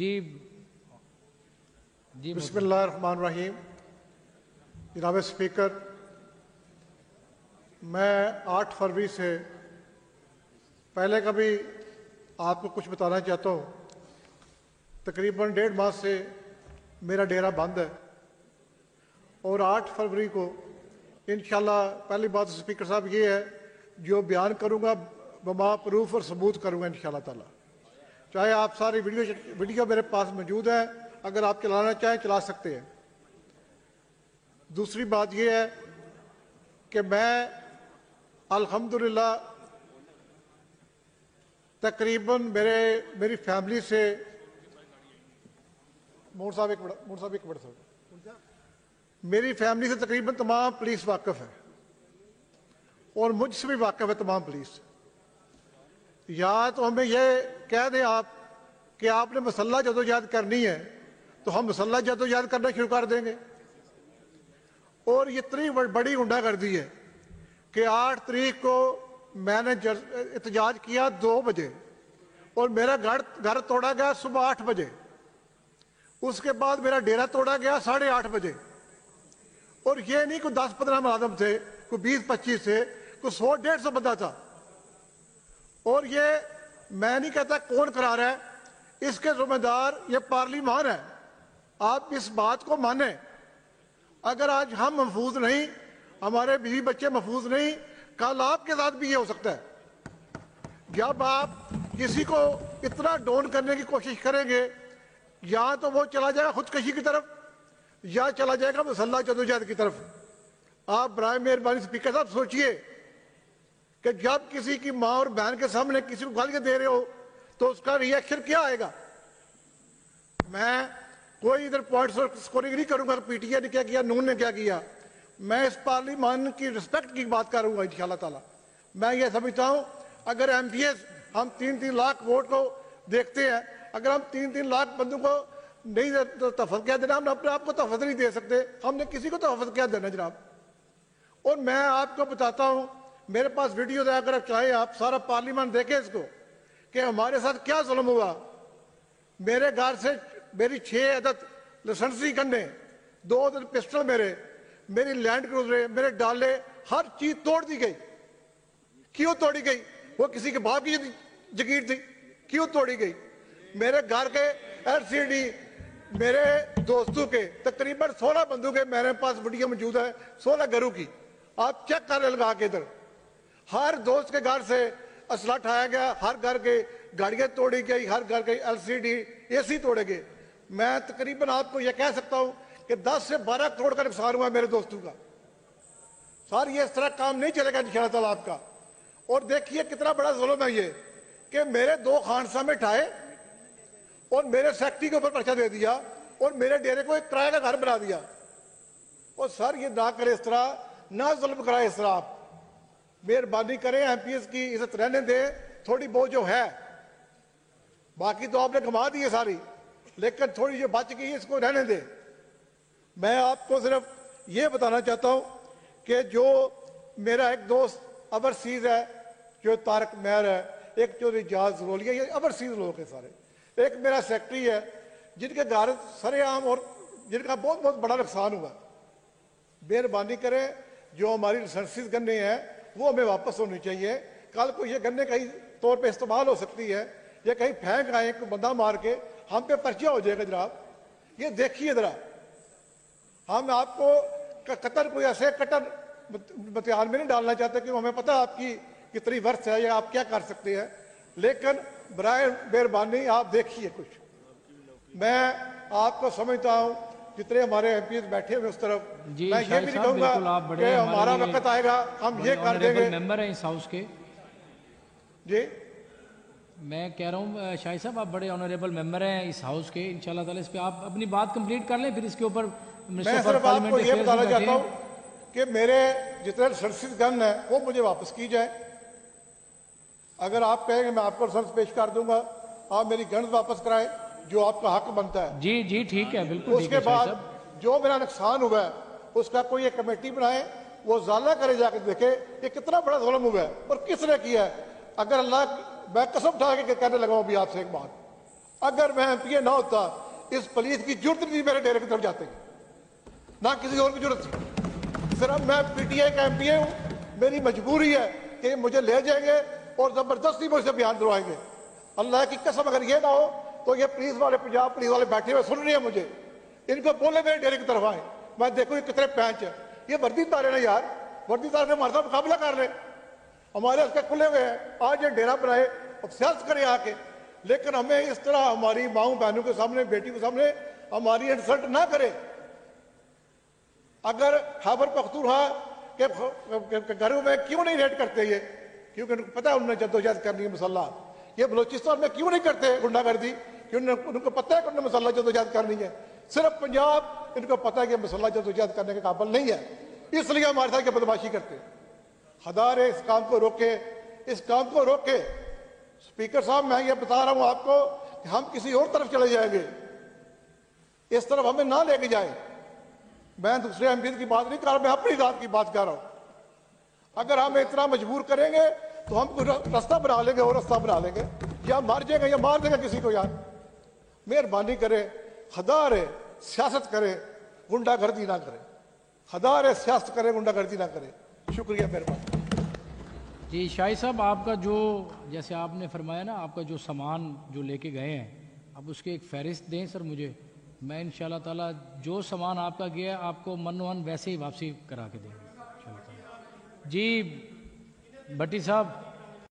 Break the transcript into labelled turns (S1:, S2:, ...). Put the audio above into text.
S1: جی
S2: بسم اللہ الرحمن الرحیم. جناب اسپیکر، میں 8 فروری سے پہلے کا بھی آپ کو کچھ بتانا چاہتا ہوں. تقریباً 1.5 ماہ سے میرا ڈیرا بند ہے اور 8 فروری کو انشاءاللہ پہلی بات اسپیکر صاحب یہ ہے، جو بیان کروں گا بما پروف اور ثبوت کروں گا انشاءاللہ تعالی. چاہے آپ ساری ویڈیو میرے پاس موجود ہے، اگر آپ چلانا چاہیں چلا سکتے ہیں. دوسری بات یہ ہے کہ میں الحمدللہ تقریباً میری فیملی سے میری فیملی سے تقریباً تمام پولیس واقف ہے اور مجھ سے بھی واقف ہے تمام پولیس. یا تو ہمیں یہ کہہ دیں آپ کہ آپ نے مسلح جدوجہد کرنی ہے تو ہم مسلح جدوجہد کرنا شروع کر دیں گے. اور یہ اتنی بڑی غنڈہ گردی ہے کہ 8 تاریخ کو میں نے احتجاج کیا 2 بجے اور میرا گھر توڑا گیا صبح 8 بجے. اس کے بعد میرا ڈیرا توڑا گیا 8:30 بجے. اور یہ نہیں کوئی 10-15 ملازم تھے، کوئی 20-25 تھے، کوئی 100-150 بندہ تھا. اور یہ میں نہیں کہتا کون کرا رہا ہے، اس کے ذمہ دار یہ پارلیمان ہے. آپ اس بات کو مانیں. اگر آج ہم محفوظ نہیں، ہمارے بیوی بچے محفوظ نہیں، کل آپ کے ساتھ بھی یہ ہو سکتا ہے. جب آپ کسی کو اتنا ڈاؤن کرنے کی کوشش کریں گے، یا تو وہ چلا جائے گا خودکشی کی طرف یا چلا جائے گا مسلح جدوجہد کی طرف. آپ برائے مہربانی اسپیکر صاحب سوچئے کہ جب کسی کی ماں اور بہن کے سامنے کسی کو گالیاں دے رہے ہو تو اس کا ری ایکشن کیا آئے گا. میں کوئی ادھر پوائنٹس سکورنگ نہیں کروں گا، پی ٹی آئی نے کیا کیا، نون نے کیا کیا. میں اس پارلیمان کی رسپیکٹ کی بات کروں گا انشاءاللہ تعالی. میں یہ سمجھتا ہوں اگر ایم پی ایس ہم 3-3 لاکھ ووٹ کو دیکھتے ہیں، اگر ہم 3-3 لاکھ بندوں کو نہیں تحفظ کیا دینا، ہم اپنے آپ کو تحفظ نہیں دے سکتے، ہم نے کسی کو تحفظ کیا دینا جناب. اور میں آپ کو بتاتا ہوں، میرے پاس ویڈیوز ہے، اگر آپ چاہیں آپ سارا پارلیمان دیکھیں اس کو کہ ہمارے ساتھ کیا ظلم ہوا. میرے گھر سے میری 6 عدد لائسنسی گنیں، 2 عدد پسٹل میری لینڈ کروزریں، میرے ڈالے، ہر چیز توڑ دی گئی. کیوں توڑی گئی؟ وہ کسی کے باپ کی جگیر تھی، کیوں توڑی گئی؟ میرے گھر کے ایل سی ڈی میرے دوستوں کے تقریباً 16 بندوں کے میرے پاس ویڈیو موجود ہے، 16 گھروں کی. آپ چیک کر لیں لگا کے ادھر. ہر دوست کے گھر سے اسلحہ اٹھایا گیا، ہر گھر کے گاڑیاں توڑی گئی، ہر گھر کے ایل سی ڈی اے سی توڑے گئے. میں تقریباً آپ کو یہ کہہ سکتا ہوں کہ 10 سے 12 کروڑ کا نقصان ہوا میرے دوستوں کا. سر یہ اس طرح کام نہیں چلے گا انشاءاللہ تعالیٰ آپ کا. اور دیکھیے کتنا بڑا ظلم ہے یہ کہ میرے 2 خانسا میں اٹھائے اور میرے سیکٹری کے اوپر پرچہ دے دیا اور میرے ڈیرے کو ایک کرایہ کا گھر بنا دیا. اور سر یہ نہ کرے اس طرح، نہ ظلم کرائے اس طرح. آپ مہربانی کریں، ایم پی ایس کی عزت رہنے دیں تھوڑی بہت جو ہے. باقی تو آپ نے کما دی ہے ساری، لیکن تھوڑی جو بچ گئی ہے اس کو رہنے دیں. میں آپ کو صرف یہ بتانا چاہتا ہوں کہ جو میرا ایک دوست اوورسیز ہے، جو طارق مہر ہے، ایک چودھری جاز زرولیا، یہ اوورسیز لوگ ہیں سارے. ایک میرا سیکٹری ہے جن کے گھر سرے عام اور جن کا بہت بہت بڑا نقصان ہوا. مہربانی کریں، جو ہماری لائسنسز گنے ہیں وہ ہمیں واپس ہونی چاہیے. کل کو یہ گنے کہیں طور پہ استعمال ہو سکتی ہے، یا کہیں پھینک آئے کوئی بندہ مار کے ہم پہ پرچہ ہو جائے گا جناب. یہ دیکھیے ذرا، ہم آپ کو قطر کوئی ایسے کٹر امتحان میں نہیں ڈالنا چاہتے کہ ہمیں پتہ آپ کی کتنی ورث ہے یا آپ کیا کر سکتے ہیں، لیکن برائے مہربانی آپ دیکھیے کچھ. میں آپ کو سمجھتا ہوں جتنے ہمارے ایم پی بیٹھے ہوئے اس طرف، میں یہ بھی نہیں کہوں گا کہ ہمارا وقت آئے گا ہم یہ کر دیں گے.
S1: ممبر ہیں اس ہاؤس کے.
S2: جی
S1: میں کہہ رہا ہوں شاہد صاحب آپ بڑے آنریبل ممبر ہیں اس ہاؤس کے. انشاءاللہ تعالیٰ اس پہ آپ اپنی بات کمپلیٹ کر لیں، پھر اس کے اوپر
S2: میں صرف آپ کو یہ بتانا چاہتا ہوں کہ میرے جتنے لائسنسز گن ہیں وہ مجھے واپس کی جائے. اگر آپ کہیں گے میں آپ کو لائسنس پیش کر دوں گا، آپ میری گنز واپس کرائیں جو آپ کا حق بنتا ہے.
S1: جی ٹھیک ہے، بالکل.
S2: اس کے بعد جو میرا نقصان ہوا ہے اس کا کوئی ایک کمیٹی بنائے، وہ ازالہ کرے، جا کے دیکھے یہ کتنا بڑا ظلم ہوا ہے اور کس نے کیا ہے. اگر اللہ، میں قسم اٹھا کے کہنے لگا ہوں ابھی آپ سے ایک بات، اگر میں ایم پی اے نہ ہوتا اس پولیس کی ضرورت نہیں میرے ڈیرے کی طرف جاتے نہ کسی اور کی ضرورت تھی. صرف میں پی ٹی آئی کا ایم پی اے ہوں, میری مجبوری ہے کہ مجھے لے جائیں گے اور زبردستی مجھ سے بیان دلوائیں گے. اللہ کی قسم اگر یہ نہ ہو تو یہ پولیس والے, پنجاب پولیس والے بیٹھے ہوئے سن رہے ہیں مجھے, ان کو بولے میرے ڈیرے کی طرف آئیں, میں دیکھوں یہ کتنے پینچ ہیں. یہ وردی دار نا یار, وردی دار نے ہمارے ساتھ مقابلہ کر لیں, ہمارے اس کے کھلے ہوئے ہیں, آج یہ ڈیرا بنائے اب سیاست کرے آ کے, لیکن ہمیں اس طرح ہماری ماؤں بہنوں کے سامنے, بیٹی کے سامنے ہماری انسلٹ نہ کرے. اگر خیبر پختونخوا کے گھروں میں کیوں نہیں ریڈ کرتے یہ, کیونکہ ان کو پتہ ہے انہوں نے جدوجہد کرنی ہے مسلح. یہ بلوچستان میں کیوں نہیں کرتے گنڈا گردی, کیونکہ ان کو پتہ ہے کہ انہوں نے مسلح جدوجہد کرنی ہے. صرف پنجاب ان کو پتہ ہے کہ مسلح جدوجہد کرنے کے قابل نہیں ہے, اس لیے ہمارے ساتھ یہ بدماشی کرتے. خدا رے اس کام کو روکے, اس کام کو روکے. اسپیکر صاحب میں یہ بتا رہا ہوں آپ کو کہ ہم کسی اور طرف چلے جائیں گے, اس طرف ہمیں نہ لے کے جائیں. میں دوسرے ایم پی کی بات نہیں کر رہا, میں اپنی ذات کی بات کر رہا ہوں. اگر ہم اتنا مجبور کریں گے تو ہم کوئی راستہ بنا لیں گے, اور راستہ بنا لیں گے, یا مار جائیں گے یا مار دیں گے کسی کو. یار مہربانی کرے, خدا رے سیاست کرے, گنڈا گردی نہ کرے. خدا رے سیاست کرے, گنڈا گردی نہ کرے. شکریہ, مہربانی.
S1: جی شاہد صاحب, آپ کا جو جیسے آپ نے فرمایا نا, آپ کا جو سامان جو لے کے گئے ہیں, اب اس کے ایک فہرست دیں سر مجھے. میں انشاءاللہ تعالیٰ جو سامان آپ کا گیا آپ کو من ویسے ہی واپسی کرا کے دیں گے. جی بھٹی صاحب.